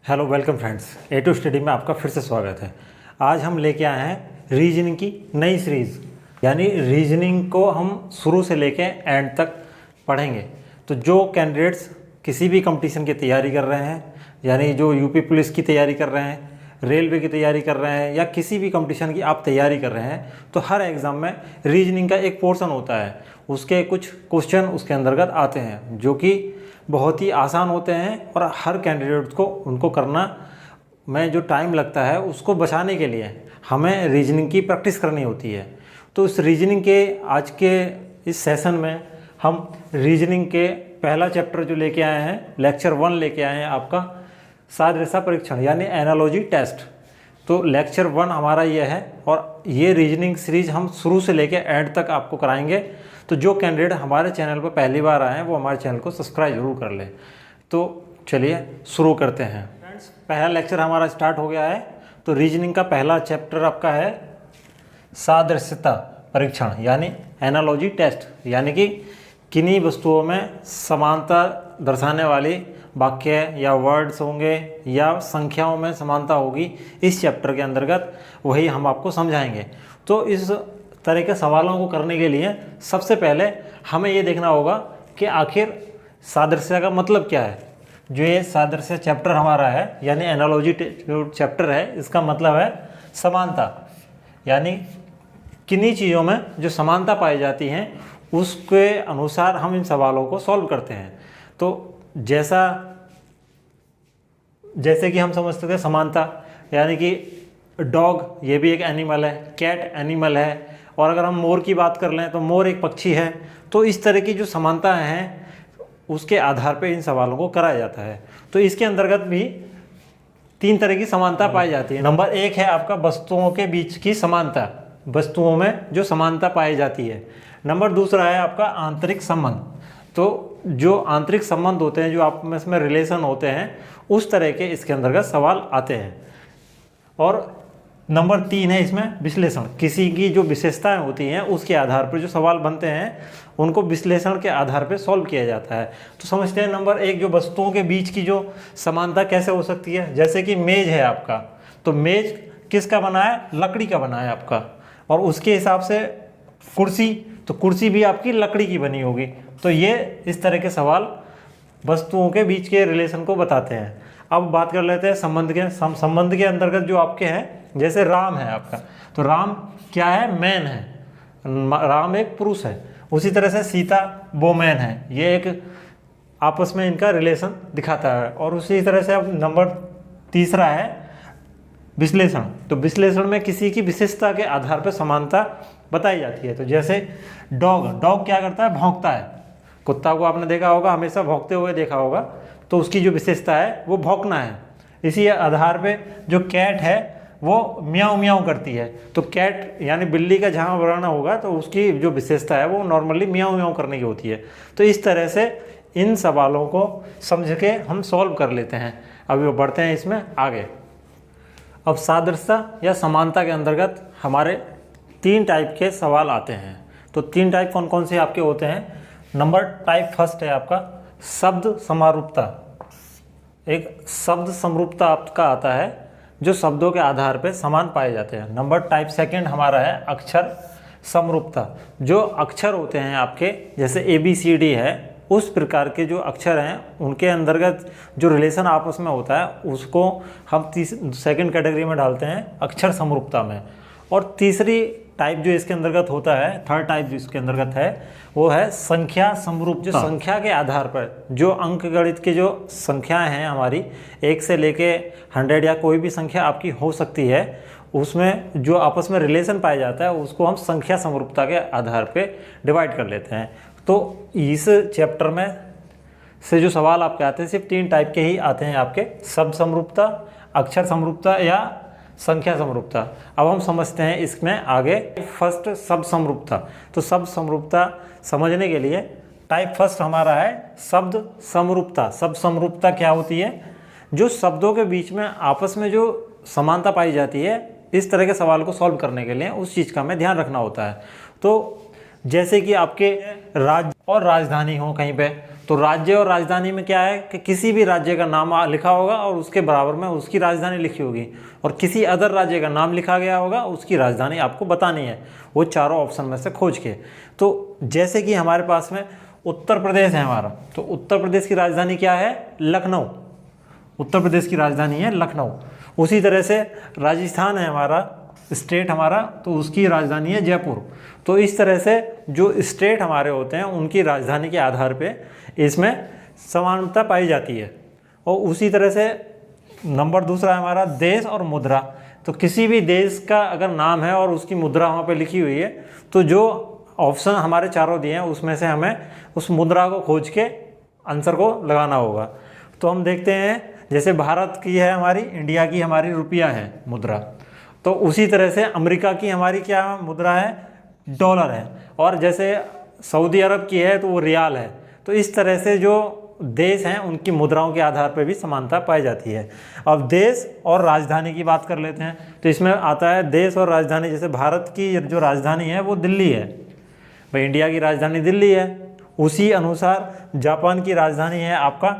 Hello welcome friends, A to study में आपका फिर से स्वागत है। आज हम लेके आए हैं रीजनिंग की नई सीरीज़, यानी रीजनिंग को हम शुरू से लेके एंड तक पढ़ेंगे। तो जो कैंडिडेट्स किसी भी कंपटीशन की तैयारी कर रहे हैं, यानी जो यूपी पुलिस की तैयारी कर रहे हैं, रेलवे की तैयारी कर रहे हैं या किसी भी कंपटीशन की आप तैयारी कर रहे हैं, तो हर एग्ज़ाम में रीजनिंग का एक पोर्शन होता है। उसके कुछ क्वेश्चन उसके अंतर्गत आते हैं जो कि बहुत ही आसान होते हैं और हर कैंडिडेट को उनको करना में जो टाइम लगता है उसको बचाने के लिए हमें रीजनिंग की प्रैक्टिस करनी होती है। तो इस रीजनिंग के आज के इस सेशन में हम रीजनिंग के पहला चैप्टर जो लेके आए हैं, लेक्चर 1 लेके आए हैं आपका सादृश्य परीक्षण यानी एनालॉजी टेस्ट। तो लेक्चर 1 हमारा ये है और ये रीजनिंग सीरीज हम शुरू से लेके एंड तक आपको कराएंगे। तो जो कैंडिडेट हमारे चैनल पर पहली बार आए हैं वो हमारे चैनल को सब्सक्राइब जरूर कर लें। तो चलिए शुरू करते हैं फ्रेंड्स। पहला लेक्चर हमारा स्टार्ट हो गया है। तो रीजनिंग का पहला चैप्टर आपका है सादृश्यता परीक्षण यानी एनालॉजी टेस्ट, यानी कि किन्हीं वस्तुओं में समानता दर्शाने वाली वाक्य या वर्ड्स होंगे या संख्याओं में समानता होगी। इस चैप्टर के अंतर्गत वही हम आपको समझाएंगे। तो इस तरह के सवालों को करने के लिए सबसे पहले हमें ये देखना होगा कि आखिर सादृश्य का मतलब क्या है। जो ये सादृश्य चैप्टर हमारा है यानी एनालॉजी जो चैप्टर है, इसका मतलब है समानता, यानी किन्हीं चीज़ों में जो समानता पाई जाती हैं उसके अनुसार हम इन सवालों को सॉल्व करते हैं। तो जैसे कि हम समझते थे समानता, यानी कि डॉग ये भी एक एनिमल है, कैट एनिमल है, और अगर हम मोर की बात कर लें तो मोर एक पक्षी है। तो इस तरह की जो समानता हैं उसके आधार पर इन सवालों को कराया जाता है। तो इसके अंतर्गत भी 3 तरह की समानता पाई जाती है। नंबर 1 है आपका वस्तुओं के बीच की समानता, वस्तुओं में जो समानता पाई जाती है। नंबर 2 है आपका आंतरिक संबंध। तो जो आंतरिक संबंध होते हैं, जो आप में इसमें रिलेशन होते हैं, उस तरह के इसके अंतर्गत सवाल आते हैं। और नंबर 3 है इसमें विश्लेषण। किसी की जो विशेषताएं होती हैं उसके आधार पर जो सवाल बनते हैं उनको विश्लेषण के आधार पर सॉल्व किया जाता है। तो समझते हैं नंबर 1 जो वस्तुओं के बीच की जो समानता कैसे हो सकती है। जैसे कि मेज है आपका, तो मेज किसका बना है? लकड़ी का बना है आपका। और उसके हिसाब से कुर्सी, तो कुर्सी भी आपकी लकड़ी की बनी होगी। तो ये इस तरह के सवाल वस्तुओं के बीच के रिलेशन को बताते हैं। अब बात कर लेते हैं संबंध के। संबंध के अंतर्गत जो आपके हैं, जैसे राम है आपका, तो राम क्या है? मैन है, राम एक पुरुष है। उसी तरह से सीता वोमैन है, ये एक आपस में इनका रिलेशन दिखाता है। और उसी तरह से अब नंबर 3 है विश्लेषण। तो विश्लेषण में किसी की विशेषता के आधार पर समानता बताई जाती है। तो जैसे डॉग क्या करता है? भौंकता है। कुत्ता को आपने देखा होगा, हमेशा भौंकते हुए देखा होगा, तो उसकी जो विशेषता है वो भौंकना है। इसी आधार पे जो कैट है वो म्याऊं म्याऊं करती है। तो कैट यानी बिल्ली का जहाँ वर्ण होगा तो उसकी जो विशेषता है वो नॉर्मली म्याऊं म्याऊं करने की होती है। तो इस तरह से इन सवालों को समझ के हम सॉल्व कर लेते हैं। अभी वो बढ़ते हैं इसमें आगे। अब सादृश्यता या समानता के अंतर्गत हमारे 3 टाइप के सवाल आते हैं। तो 3 टाइप कौन कौन से आपके होते हैं? नंबर टाइप फर्स्ट है आपका शब्द समरूपता। एक शब्द समरूपता आपका आता है जो शब्दों के आधार पर समान पाए जाते हैं। नंबर टाइप सेकंड हमारा है अक्षर समरूपता। जो अक्षर होते हैं आपके, जैसे ABCD है, उस प्रकार के जो अक्षर हैं उनके अंतर्गत जो रिलेशन आपस में होता है उसको हम सेकंड कैटेगरी में डालते हैं अक्षर समरूपता में। और तीसरी टाइप जो इसके अंतर्गत होता है, थर्ड टाइप जो इसके अंतर्गत है, वो है संख्या समरूपता। जो संख्या के आधार पर जो अंक गणित की जो संख्याएं हैं हमारी 1 से लेके 100 या कोई भी संख्या आपकी हो सकती है, उसमें जो आपस में रिलेशन पाया जाता है उसको हम संख्या समरूपता के आधार पे डिवाइड कर लेते हैं। तो इस चैप्टर में से जो सवाल आपके आते हैं सिर्फ 3 टाइप के ही आते हैं आपके, शब्द समरूपता, अक्षर समरूपता या संख्या समरूपता। अब हम समझते हैं इसमें आगे फर्स्ट शब्द समरूपता। तो शब्द समरूपता समझने के लिए टाइप फर्स्ट हमारा है शब्द समरूपता। शब्द समरूपता क्या होती है? जो शब्दों के बीच में आपस में जो समानता पाई जाती है, इस तरह के सवाल को सॉल्व करने के लिए उस चीज़ का हमें ध्यान रखना होता है। तो जैसे कि आपके राज्य और राजधानी हो कहीं पे, तो राज्य और राजधानी में क्या है कि किसी भी राज्य का नाम लिखा होगा और उसके बराबर में उसकी राजधानी लिखी होगी, और किसी अदर राज्य का नाम लिखा गया होगा, उसकी राजधानी आपको बतानी है, वो चारों ऑप्शन में से खोज के। तो जैसे कि हमारे पास में उत्तर प्रदेश है हमारा, तो उत्तर प्रदेश की राजधानी क्या है? लखनऊ। उत्तर प्रदेश की राजधानी है लखनऊ। उसी तरह से राजस्थान है हमारा स्टेट हमारा, तो उसकी राजधानी है जयपुर। तो इस तरह से जो स्टेट हमारे होते हैं उनकी राजधानी के आधार पे इसमें समानता पाई जाती है। और उसी तरह से नंबर दूसरा है हमारा देश और मुद्रा। तो किसी भी देश का अगर नाम है और उसकी मुद्रा वहाँ पे लिखी हुई है, तो जो ऑप्शन हमारे चारों दिए हैं उसमें से हमें उस मुद्रा को खोज के आंसर को लगाना होगा। तो हम देखते हैं जैसे भारत की है हमारी, इंडिया की हमारी रुपया है मुद्रा, तो उसी तरह से अमेरिका की हमारी क्या मुद्रा है? डॉलर है। और जैसे सऊदी अरब की है तो वो रियाल है। तो इस तरह से जो देश हैं उनकी मुद्राओं के आधार पर भी समानता पाई जाती है। अब देश और राजधानी की बात कर लेते हैं, तो इसमें आता है देश और राजधानी। जैसे भारत की जो राजधानी है वो दिल्ली है, भाई इंडिया की राजधानी दिल्ली है। उसी अनुसार जापान की राजधानी है आपका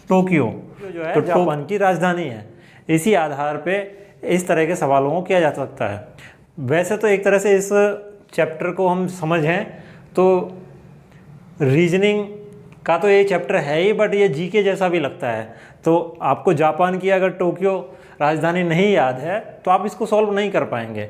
टोक्यो, जो है तो जापान की राजधानी है। इसी आधार पे इस तरह के सवालों को किया जा सकता है। वैसे तो एक तरह से इस चैप्टर को हम समझें तो रीजनिंग का तो ये चैप्टर है ही, बट ये जीके जैसा भी लगता है। तो आपको जापान की अगर टोक्यो राजधानी नहीं याद है तो आप इसको सॉल्व नहीं कर पाएंगे,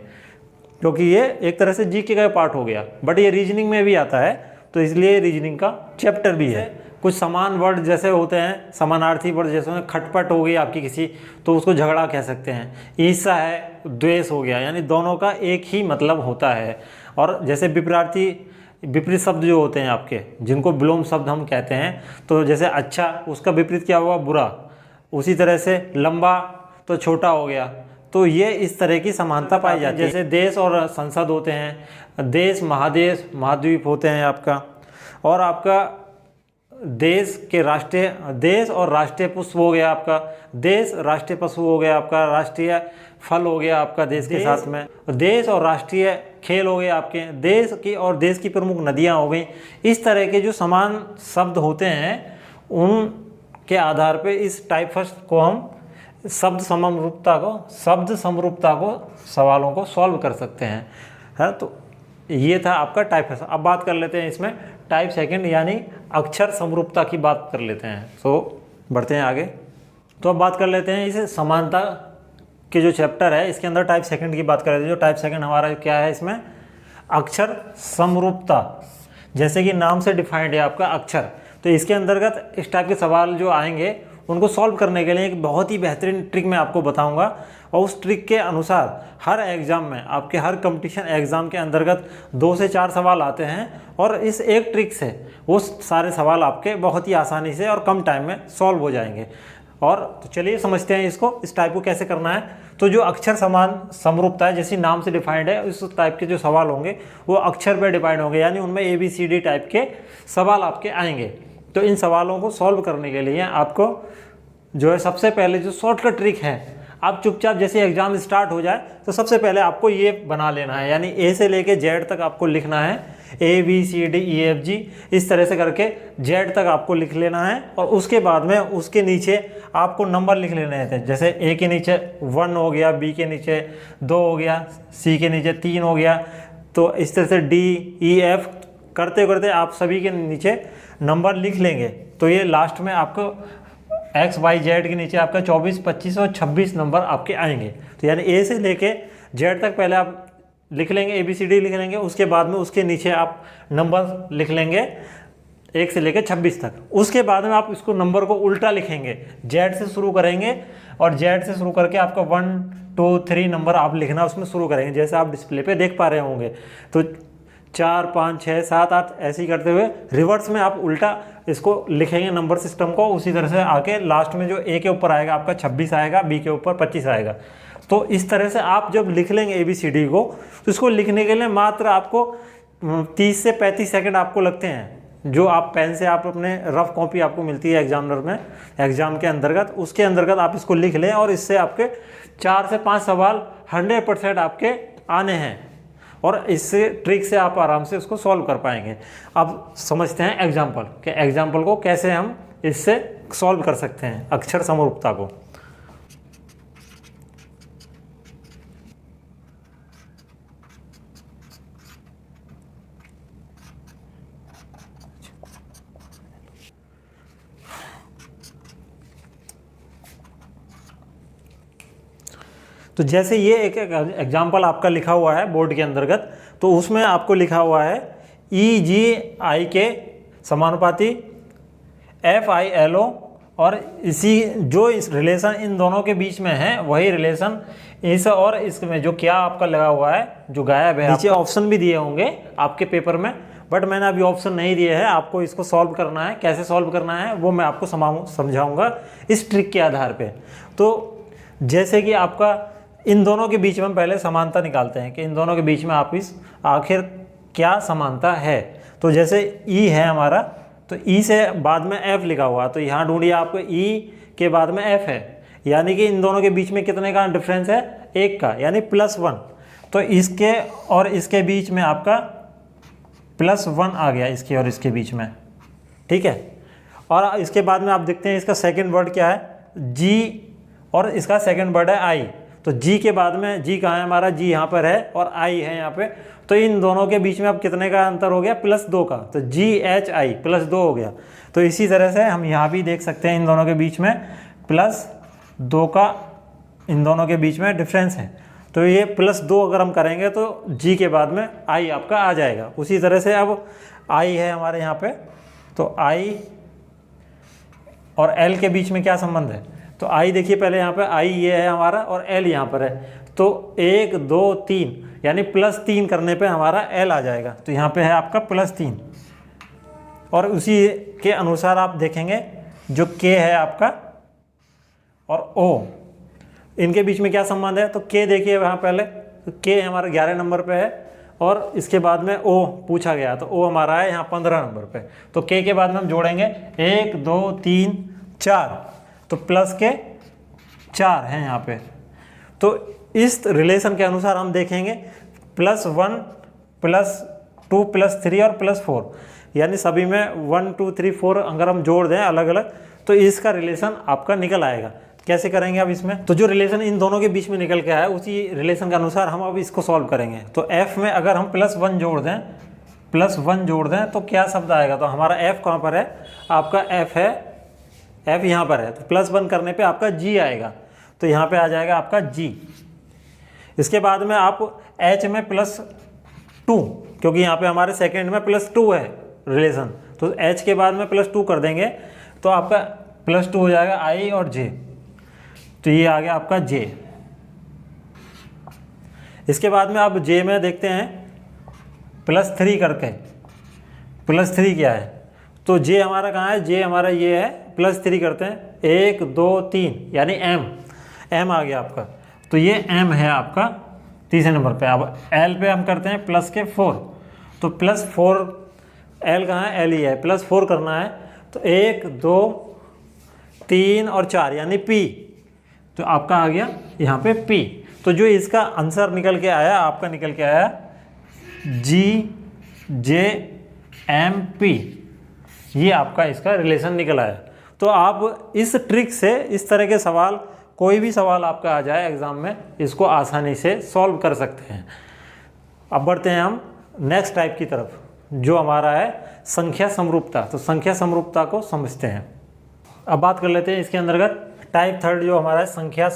क्योंकि ये एक तरह से जीके का पार्ट हो गया, बट ये रीजनिंग में भी आता है, तो इसलिए रीजनिंग का चैप्टर भी है। कुछ समान वर्ड जैसे होते हैं, समानार्थी वर्ड जैसे खटपट हो गई आपकी किसी, तो उसको झगड़ा कह सकते हैं। ईर्ष्या है, द्वेष हो गया, यानी दोनों का एक ही मतलब होता है। और जैसे विपरीत शब्द जो होते हैं आपके, जिनको विलोम शब्द हम कहते हैं, तो जैसे अच्छा उसका विपरीत क्या हुआ? बुरा। उसी तरह से लंबा तो छोटा हो गया। तो ये इस तरह की समानता पाई जाती है। जैसे देश और संसद होते हैं, देश महादेश महाद्वीप होते हैं आपका, और आपका देश और राष्ट्रीय पुष्प हो गया आपका, देश राष्ट्रीय पशु हो गया आपका, राष्ट्रीय फल हो गया आपका देश के साथ में, देश और राष्ट्रीय खेल हो गए आपके, देश की और देश की प्रमुख नदियां हो गई। इस तरह के जो समान शब्द होते हैं उनके आधार पे इस टाइप फर्स्ट को हम शब्द समरूपता को सवालों को सॉल्व कर सकते हैं, है। तो ये था आपका टाइप फर्स्ट। अब बात कर लेते हैं इसमें टाइप सेकंड यानी अक्षर समरूपता की बात कर लेते हैं। तो बढ़ते हैं आगे। तो अब बात कर लेते हैं इस समानता के जो चैप्टर है इसके अंदर टाइप सेकंड की बात कर रहे थे। जो टाइप सेकंड हमारा क्या है, इसमें अक्षर समरूपता, जैसे कि नाम से डिफाइंड है आपका अक्षर। तो इसके अंतर्गत इस टाइप के सवाल जो आएंगे उनको सॉल्व करने के लिए एक बहुत ही बेहतरीन ट्रिक मैं आपको बताऊंगा, और उस ट्रिक के अनुसार हर एग्ज़ाम में आपके हर कंपटीशन एग्ज़ाम के अंतर्गत 2 से 4 सवाल आते हैं, और इस एक ट्रिक से वो सारे सवाल आपके बहुत ही आसानी से और कम टाइम में सॉल्व हो जाएंगे। और तो चलिए समझते हैं इसको, इस टाइप को कैसे करना है। तो जो अक्षर समान समरूपता है, जैसे नाम से डिफाइंड है, इस टाइप के जो सवाल होंगे वो अक्षर पर डिपेंड होंगे, यानी उनमें ABCD टाइप के सवाल आपके आएंगे। तो इन सवालों को सॉल्व करने के लिए आपको जो है सबसे पहले जो शॉर्टकट ट्रिक है, आप चुपचाप जैसे एग्जाम स्टार्ट हो जाए तो सबसे पहले आपको ये बना लेना है, यानी A से लेके Z तक आपको लिखना है, ABCDEFG इस तरह से करके Z तक आपको लिख लेना है। और उसके बाद में उसके नीचे आपको नंबर लिख लेने थे, जैसे A के नीचे 1 हो गया, B के नीचे 2 हो गया, C के नीचे 3 हो गया। तो इस तरह से DEF करते करते आप सभी के नीचे नंबर लिख लेंगे। तो ये लास्ट में आपको XYZ के नीचे आपका 24, 25 और 26 नंबर आपके आएंगे। तो यानी A से लेके Z तक पहले आप लिख लेंगे, ABCD लिख लेंगे, उसके बाद में उसके नीचे आप नंबर लिख लेंगे 1 से लेकर 26 तक। उसके बाद में आप इसको नंबर को उल्टा लिखेंगे, Z से शुरू करेंगे और Z से शुरू करके आपका 1, 2, 3 नंबर आप लिखना उसमें शुरू करेंगे, जैसे आप डिस्प्ले पे देख पा रहे होंगे। तो 4, 5, 6, 7, 8 ऐसे ही करते हुए रिवर्स में आप उल्टा इसको लिखेंगे नंबर सिस्टम को। उसी तरह से आके लास्ट में जो A के ऊपर आएगा आपका 26 आएगा, B के ऊपर 25 आएगा। तो इस तरह से आप जब लिख लेंगे ABCD को, तो इसको लिखने के लिए मात्र आपको 30 से 35 सेकंड आपको लगते हैं। जो आप पेन से आप अपने रफ कॉपी आपको मिलती है एग्जामिनर में एग्जाम के अंतर्गत, उसके अंतर्गत आप इसको लिख लें और इससे आपके 4 से 5 सवाल 100% आपके आने हैं। और इस ट्रिक से आप आराम से उसको सॉल्व कर पाएंगे। अब समझते हैं एग्जाम्पल कि एग्जाम्पल को कैसे हम इससे सॉल्व कर सकते हैं अक्षर समरूपता को। तो जैसे ये एक एग्जाम्पल आपका लिखा हुआ है बोर्ड के अंतर्गत, तो उसमें आपको लिखा हुआ है EGI के समानुपाती FILO, और इसी जो इस रिलेशन इन दोनों के बीच में है वही रिलेशन इस और इसमें जो क्या आपका लगा हुआ है जो गायब है। नीचे ऑप्शन भी दिए होंगे आपके पेपर में, बट मैंने अभी ऑप्शन नहीं दिए हैं। आपको इसको सॉल्व करना है, कैसे सॉल्व करना है वो मैं आपको समझाऊंगा इस ट्रिक के आधार पे। तो जैसे कि आपका इन दोनों के बीच में हम पहले समानता निकालते हैं कि इन दोनों के बीच में आप इस आखिर क्या समानता है। तो जैसे E है हमारा, तो E से बाद में F लिखा हुआ, तो यहाँ ढूंढिए आपको E के बाद में F है, यानी कि इन दोनों के बीच में कितने का डिफरेंस है, 1 का, यानी +1। तो इसके और इसके बीच में आपका +1 आ गया, इसके और इसके बीच में, ठीक है। और इसके बाद में आप देखते हैं इसका सेकंड वर्ड क्या है, G, और इसका सेकंड वर्ड है I। तो G के बाद में G कहाँ है हमारा, G यहाँ पर है और I है यहाँ पे। तो इन दोनों के बीच में अब कितने का अंतर हो गया, +2 का, तो GHI +2 हो गया। तो इसी तरह से हम यहाँ भी देख सकते हैं इन दोनों के बीच में +2 का इन दोनों के बीच में डिफरेंस है। तो ये +2 अगर हम करेंगे तो G के बाद में I आपका आ जाएगा। उसी तरह से अब I है हमारे यहाँ पे, तो I और L के बीच में क्या संबंध है, तो I देखिए पहले यहाँ पे I ये है हमारा और L यहाँ पर है, तो 1 2 3 यानी +3 करने पे हमारा L आ जाएगा। तो यहाँ पे है आपका +3, और उसी के अनुसार आप देखेंगे जो K है आपका और O, इनके बीच में क्या संबंध है, तो K देखिए वहाँ पहले, तो K हमारा 11 नंबर पे है, और इसके बाद में O पूछा गया, तो O हमारा है यहाँ 15 नंबर पे। तो K के बाद में हम जोड़ेंगे 1 2 3 4, तो प्लस के 4 हैं यहाँ पे। तो इस रिलेशन के अनुसार हम देखेंगे +1 +2 +3 और +4, यानी सभी में 1 2 3 4 अगर हम जोड़ दें अलग अलग, तो इसका रिलेशन आपका निकल आएगा। कैसे करेंगे अब इसमें, तो जो रिलेशन इन दोनों के बीच में निकल के आया उसी रिलेशन के अनुसार हम अब इसको सॉल्व करेंगे। तो F में अगर हम +1 जोड़ दें तो क्या शब्द आएगा, तो हमारा F कहाँ पर है, आपका F है, F यहाँ पर है, तो +1 करने पे आपका G आएगा, तो यहाँ पे आ जाएगा आपका G। इसके बाद में आप H में +2, क्योंकि यहाँ पे हमारे सेकंड में +2 है रिलेशन, तो H के बाद में +2 कर देंगे तो आपका +2 हो जाएगा I और J, तो ये आ गया आपका J। इसके बाद में आप J में देखते हैं +3 करके, +3 क्या है, तो J हमारा कहाँ है, J हमारा ये है, +3 करते हैं 1 2 3 यानी M आ गया आपका, तो ये M है आपका तीसरे नंबर पे। अब L पे हम करते हैं +4, तो +4 L कहाँ है, L ही है, +4 करना है, तो 1 2 3 और 4 यानी P, तो आपका आ गया यहाँ पे P। तो जो इसका आंसर निकल के आया, आपका निकल के आया GJMP, ये आपका इसका रिलेशन निकल आया। तो आप इस ट्रिक से इस तरह के सवाल, कोई भी सवाल आपका आ जाए एग्ज़ाम में, इसको आसानी से सॉल्व कर सकते हैं। अब बढ़ते हैं हम नेक्स्ट टाइप की तरफ, जो हमारा है संख्या समरूपता। तो संख्या समरूपता को समझते हैं। अब बात कर लेते हैं इसके अंतर्गत टाइप थर्ड जो हमारा है संख्या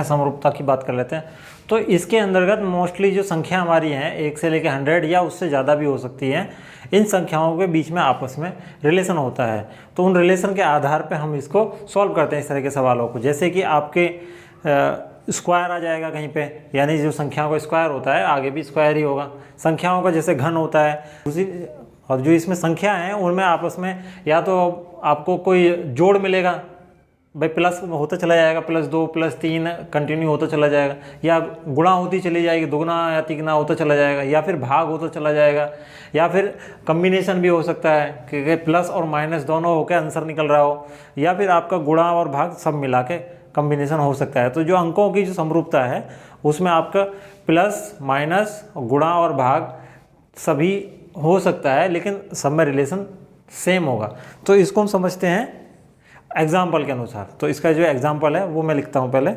समरूपता की बात कर लेते हैं। तो इसके अंतर्गत मोस्टली जो संख्या हमारी हैं 1 से लेकर 100 या उससे ज़्यादा भी हो सकती हैं, इन संख्याओं के बीच में आपस में रिलेशन होता है। तो उन रिलेशन के आधार पे हम इसको सॉल्व करते हैं इस तरह के सवालों को। जैसे कि आपके स्क्वायर आ जाएगा कहीं पे, यानी जो संख्याओं का स्क्वायर होता है आगे भी स्क्वायर ही होगा। संख्याओं का जैसे घन होता है उसी, और जो इसमें संख्या हैं उनमें आपस में या तो आपको कोई जोड़ मिलेगा, भाई प्लस होता चला जाएगा, +2 +3 कंटिन्यू होता चला जाएगा, या गुणा होती चली जाएगी, दुगना या तिगुना होता चला जाएगा, या फिर भाग होता चला जाएगा, या फिर कम्बिनेशन भी हो सकता है कि प्लस और माइनस दोनों होकर आंसर निकल रहा हो, या फिर आपका गुणा और भाग सब मिला के कम्बिनेशन हो सकता है। तो जो अंकों की जो समरूपता है उसमें आपका प्लस माइनस गुणा और भाग सभी हो सकता है, लेकिन सब में रिलेशन सेम होगा। तो इसको हम समझते हैं एग्जाम्पल के अनुसार। तो इसका जो एग्जाम्पल है वो मैं लिखता हूं पहले।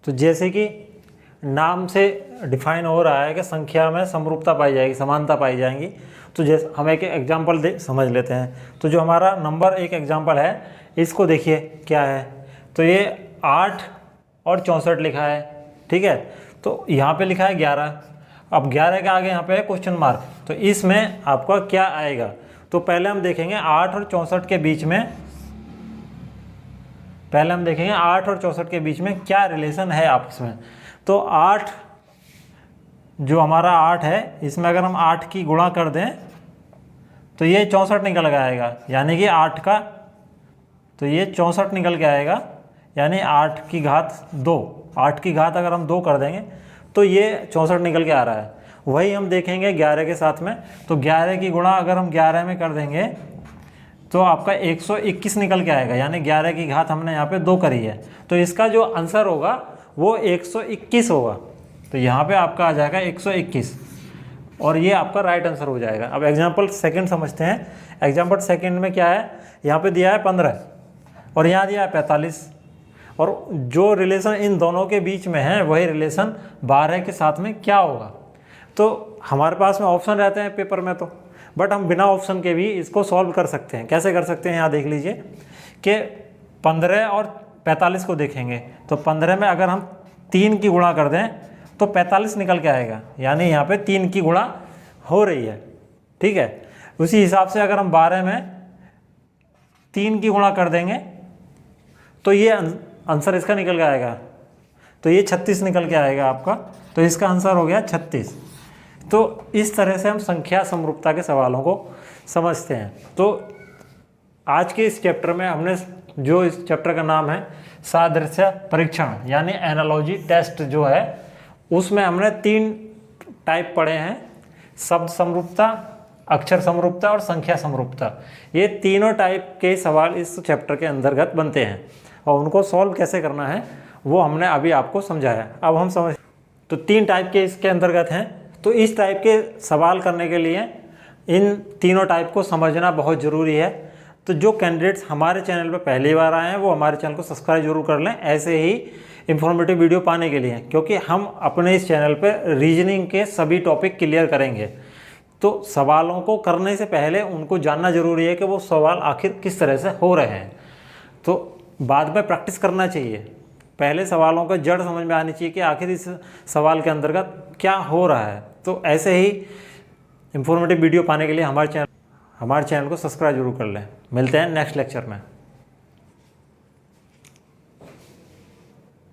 तो जैसे कि नाम से डिफाइन हो रहा है कि संख्या में समरूपता पाई जाएगी, समानता पाई जाएंगी। तो जैसे हम एक एग्जाम्पल समझ लेते हैं। तो जो हमारा नंबर एक एग्जाम्पल है, इसको देखिए क्या है। तो ये 8 और 64 लिखा है, ठीक है। तो यहाँ पे लिखा है 11। अब 11 के आगे यहाँ पे है क्वेश्चन मार्क। तो इसमें आपका क्या आएगा? तो पहले हम देखेंगे 8 और 64 के बीच में, पहले हम देखेंगे 8 और 64 के बीच में क्या रिलेशन है आपस में। तो 8 जो हमारा 8 है, इसमें अगर हम 8 की गुणा कर दें तो ये 64 निकल के आएगा, यानी कि 8 का, तो ये 64 निकल के आएगा, यानी 8 की घात 2। 8 की घात अगर हम 2 कर देंगे तो ये 64 निकल के आ रहा है। वही हम देखेंगे 11 के साथ में। तो 11 की गुणा अगर हम 11 में कर देंगे तो आपका 121 निकल के आएगा, यानी 11 की घात हमने यहाँ पे 2 करी है। तो इसका जो आंसर होगा वो 121 होगा। तो यहाँ पे आपका आ जाएगा 121, और ये आपका राइट आंसर हो जाएगा। अब एग्जाम्पल सेकंड समझते हैं। एग्जाम्पल सेकंड में क्या है, यहाँ पे दिया है 15 और यहाँ दिया है 45, और जो रिलेशन इन दोनों के बीच में है वही रिलेशन 12 के साथ में क्या होगा। तो हमारे पास में ऑप्शन रहते हैं पेपर में, तो बट हम बिना ऑप्शन के भी इसको सॉल्व कर सकते हैं। कैसे कर सकते हैं, यहाँ देख लीजिए कि 15 और 45 को देखेंगे। तो 15 में अगर हम 3 की गुणा कर दें तो 45 निकल के आएगा, यानी यहाँ पे 3 की गुणा हो रही है, ठीक है। उसी हिसाब से अगर हम 12 में 3 की गुणा कर देंगे तो ये आंसर इसका निकल के आएगा, तो ये 36 निकल के आएगा आपका। तो इसका आंसर हो गया 36। तो इस तरह से हम संख्या समरूपता के सवालों को समझते हैं। तो आज के इस चैप्टर में हमने, जो इस चैप्टर का नाम है सादृश्य परीक्षण यानी एनालॉजी टेस्ट जो है, उसमें हमने 3 टाइप पढ़े हैं, शब्द समरूपता, अक्षर समरूपता और संख्या समरूपता। ये तीनों टाइप के सवाल इस चैप्टर के अंतर्गत बनते हैं, और उनको सॉल्व कैसे करना है वो हमने अभी आपको समझाया। अब हम समझ, तो 3 टाइप के इसके अंतर्गत हैं। तो इस टाइप के सवाल करने के लिए इन तीनों टाइप को समझना बहुत ज़रूरी है। तो जो कैंडिडेट्स हमारे चैनल पर पहली बार आए हैं वो हमारे चैनल को सब्सक्राइब जरूर कर लें, ऐसे ही इंफॉर्मेटिव वीडियो पाने के लिए, क्योंकि हम अपने इस चैनल पर रीजनिंग के सभी टॉपिक क्लियर करेंगे। तो सवालों को करने से पहले उनको जानना जरूरी है कि वो सवाल आखिर किस तरह से हो रहे हैं। तो बाद में प्रैक्टिस करना चाहिए, पहले सवालों का जड़ समझ में आनी चाहिए कि आखिर इस सवाल के अंतर्गत क्या हो रहा है। तो ऐसे ही इंफॉर्मेटिव वीडियो पाने के लिए हमारे चैनल को सब्सक्राइब जरूर कर लें। मिलते हैं नेक्स्ट लेक्चर में।